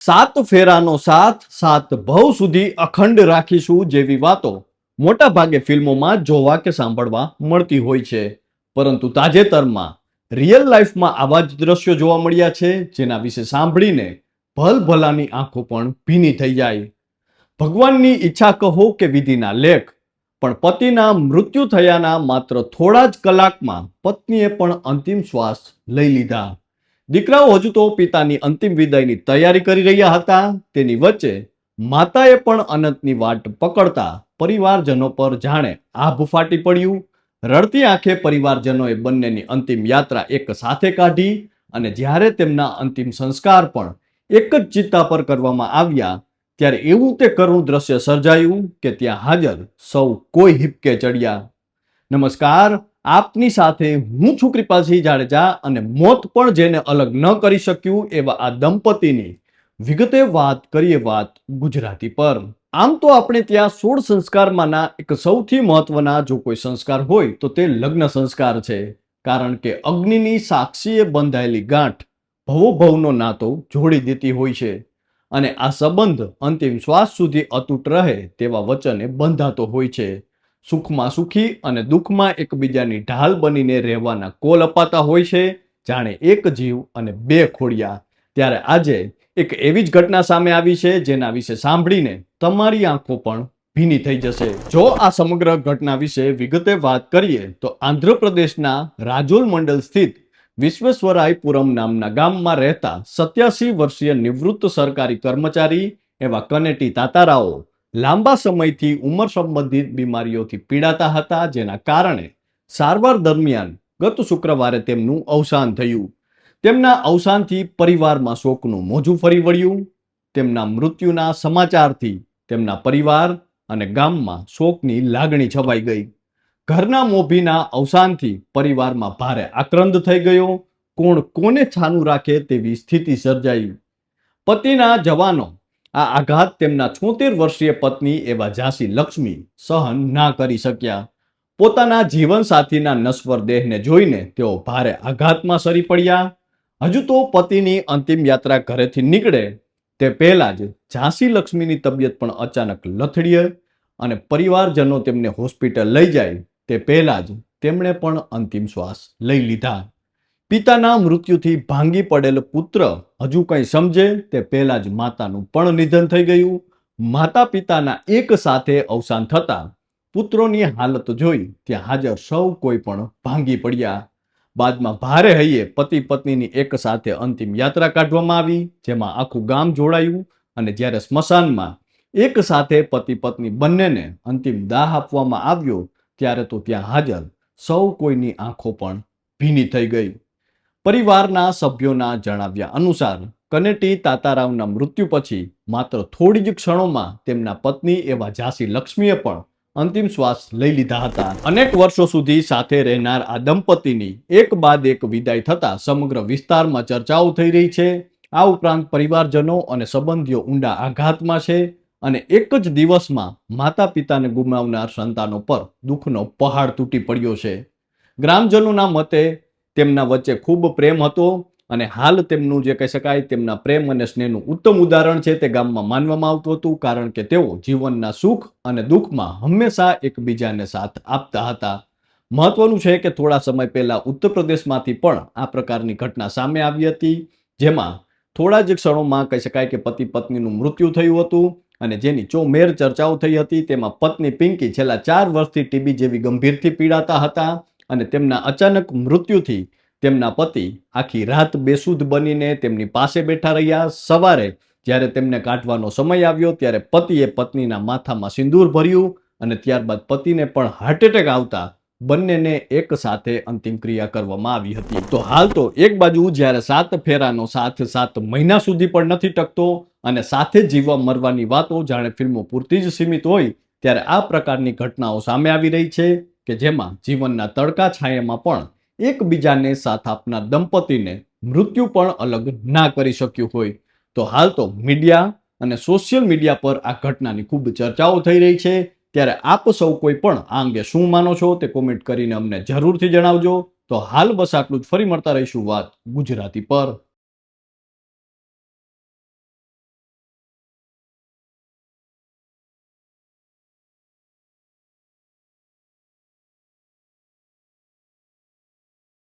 સાત ફેરાનો સાથ સાત ભવ સુધી અખંડ રાખીશું જેવી વાતો મોટા ભાગે ફિલ્મોમાં જોવા કે સાંભળવા મળતી હોય છે, પરંતુ તાજેતરમાં રિયલ લાઈફમાં આવા જ દ્રશ્યો જોવા મળ્યા છે, જેના વિશે સાંભળીને ભલભલાની આંખો પણ ભીની થઈ જાય. ભગવાનની ઈચ્છા કહો કે વિધિના લેખ, પણ પતિના મૃત્યુ થયાના માત્ર થોડા જ કલાકમાં પત્નીએ પણ અંતિમ શ્વાસ લઈ લીધા. દીકરાઓ હજુ તો પિતાની અંતિમ વિદાયની તૈયારી કરી રહ્યા હતા. તેની વચ્ચે માતાએ પણ અનંતની વાટ પકડતા પરિવારજનો પર જાણે આભ ફાટી પડ્યું. રડતી આંખે પરિવારજનોએ બંનેની અંતિમ યાત્રા એક સાથે કાઢી અને જ્યારે તેમના અંતિમ સંસ્કાર પણ એક જ ચિત્તા પર કરવામાં આવ્યા, ત્યારે એવું તે કરુણ દ્રશ્ય સર્જાયું કે ત્યાં હાજર સૌ કોઈ હિપકે ચડ્યા. નમસ્કાર, આપની સાથે હું છું કૃપાલસિંહ જાડેજા અને મોત પણ જેને અલગ ન કરી શક્યું એવા આ દંપતીની વિગતે વાત કરીએ વાત ગુજરાતી પર. આમ તો આપણે ત્યાં 16 સંસ્કારમાંના એક સૌથી મહત્વના જો કોઈ સંસ્કાર હોય તો તે લગ્ન સંસ્કાર છે, કારણ કે અગ્નિની સાક્ષીએ બંધાયેલી ગાંઠ ભવોભવનો નાતો જોડી દેતી હોય છે અને આ સંબંધ અંતિમ શ્વાસ સુધી અતૂટ રહે તેવા વચને બંધાતો હોય છે. સુખમાં સુખી અને દુઃખમાં એકબીજાની ઢાલ બનીને રહેવાના કોલ અપાતા હોય છે, જાણે એક જીવ અને બે ખોડિયા. ત્યારે આજે એક એવી જ ઘટના સામે આવી છે જેના વિશે સાંભળીને તમારી આંખો પણ ભીની થઈ જશે. જો આ સમગ્ર ઘટના વિશે વિગતે વાત કરીએ તો આંધ્રપ્રદેશના રાજોલ મંડળ સ્થિત વિશ્વેશ્વરાયપુરમ નામના ગામમાં રહેતા 87 વર્ષીય નિવૃત્ત સરકારી કર્મચારી એવા કનેટી તાતારાઓ લાંબા સમયથી ઉંમર સંબંધિત બીમારીઓથી પીડાતા હતા, જેના કારણે સારવાર દરમિયાન ગત શુક્રવારે તેમનું અવસાન થયું. તેમના અવસાનથી પરિવારમાં શોકનું મોજું ફરી વળ્યું. તેમના મૃત્યુના સમાચારથી તેમના પરિવાર અને ગામમાં શોકની લાગણી છવાઈ ગઈ. ઘરના મોભીના અવસાનથી પરિવારમાં ભારે આક્રંદ થઈ ગયો. કોણ કોને છાનું રાખે તેવી સ્થિતિ સર્જાઈ. પતિના જવાનો આ આઘાત તેમના 76 વર્ષીય પત્ની એવા ઝાંસી લક્ષ્મી સહન ના કરી શક્યા. પોતાના જીવનસાથીના નશ્વર દેહને જોઈને તેઓ ભારે આઘાતમાં સરી પડ્યા. હજુ તો પતિની અંતિમ યાત્રા ઘરેથી નીકળે તે પહેલા જ ઝાંસી લક્ષ્મીની તબિયત પણ અચાનક લથડીએ અને પરિવારજનો તેમને હોસ્પિટલ લઈ જાય તે પહેલા જ તેમણે પણ અંતિમ શ્વાસ લઈ લીધા. પિતાના મૃત્યુથી ભાંગી પડેલ પુત્ર હજુ કંઈ સમજે તે પહેલા જ માતાનું પણ નિધન થઈ ગયું. માતા પિતાના એક સાથે અવસાન થતા પુત્રોની હાલત જોઈ ત્યાં હાજર સૌ કોઈ પણ ભાંગી પડ્યા. બાદમાં ભારે હૈયે પતિ પત્નીની એક સાથે અંતિમ યાત્રા કાઢવામાં આવી, જેમાં આખું ગામ જોડાયું અને જ્યારે સ્મશાનમાં એક સાથે પતિ પત્ની બંનેને અંતિમ દાહ આપવામાં આવ્યો ત્યારે તો ત્યાં હાજર સૌ કોઈની આંખો પણ ભીની થઈ ગઈ. પરિવારના સભ્યોના જણાવ્યા અનુસાર કનેટી તાતારાવના મૃત્યુ પછી માત્ર થોડી જ ક્ષણોમાં તેમના પત્ની એવા ઝાંસી લક્ષ્મીએ પણ અંતિમ શ્વાસ લઈ લીધા હતા. અનેક વર્ષો સુધી સાથે રહેનાર આ દંપતીની એક બાદ એક વિદાય થતા સમગ્ર વિસ્તારમાં ચર્ચાઓ થઈ રહી છે. આ ઉપરાંત પરિવારજનો અને સંબંધીઓ ઊંડા આઘાતમાં છે અને એક જ દિવસમાં માતા પિતાને ગુમાવનાર સંતાનો પર દુઃખનો પહાડ તૂટી પડ્યો છે. ગ્રામજનોના મતે તેમના વચ્ચે ખૂબ પ્રેમ હતો અને હાલ તેમનું જે કહી શકાય તેમના પ્રેમ અને સ્નેહનું ઉત્તમ ઉદાહરણ છે તે ગામમાં માનવામાં આવતું હતું, કારણ કે તેઓ જીવનના સુખ અને દુઃખમાં હંમેશા એકબીજાને સાથ આપતા હતા. મહત્વનું છે કે થોડા સમય પહેલા ઉત્તર પ્રદેશમાંથી પણ આ પ્રકારની ઘટના સામે આવી હતી, જેમાં થોડા જ ક્ષણોમાં કહી શકાય કે પતિ પત્નીનું મૃત્યુ થયું હતું અને જેની ચોમેર ચર્ચાઓ થઈ હતી. તેમાં પત્ની પિંકી છેલ્લા 4 વર્ષથી ટીબી જેવી ગંભીરથી પીડાતા હતા અને તેમના અચાનક મૃત્યુથી તેમના પતિ આખી રાત બેસુધ બનીને તેમની પાસે બેઠા રહ્યા. સવારે જ્યારે તેમને કાઢવાનો સમય આવ્યો ત્યારે પતિએ પત્નીના માથામાં સિંદૂર ભર્યું અને ત્યારબાદ પતિને પણ હાર્ટ એટેક આવતા બંનેને એક સાથે અંતિમ ક્રિયા કરવામાં આવી હતી. તો હાલ તો એક બાજુ જ્યારે 7 ફેરાનો સાથ 7 મહિના સુધી પણ નથી ટકતો અને સાથે જીવવા મરવાની વાતો જાણે ફિલ્મો પૂરતી જ સીમિત હોય, ત્યારે આ પ્રકારની ઘટનાઓ સામે આવી રહી છે કે જેમાં જીવનના તડકા છાયામાં પણ એકબીજાને સાથ આપનાર દંપતીને મૃત્યુ પણ અલગ ના કરી શક્યું હોય. તો હાલ તો મીડિયા અને સોશિયલ મીડિયા પર આ ઘટનાની ખૂબ ચર્ચાઓ થઈ રહી છે. ત્યારે આપ સૌ કોઈ પણ આ અંગે શું માનો છો તે કોમેન્ટ કરીને અમને જરૂરથી જણાવજો. તો હાલ બસ આટલું જ. ફરી મળતા રહીશું વાત ગુજરાતી પર.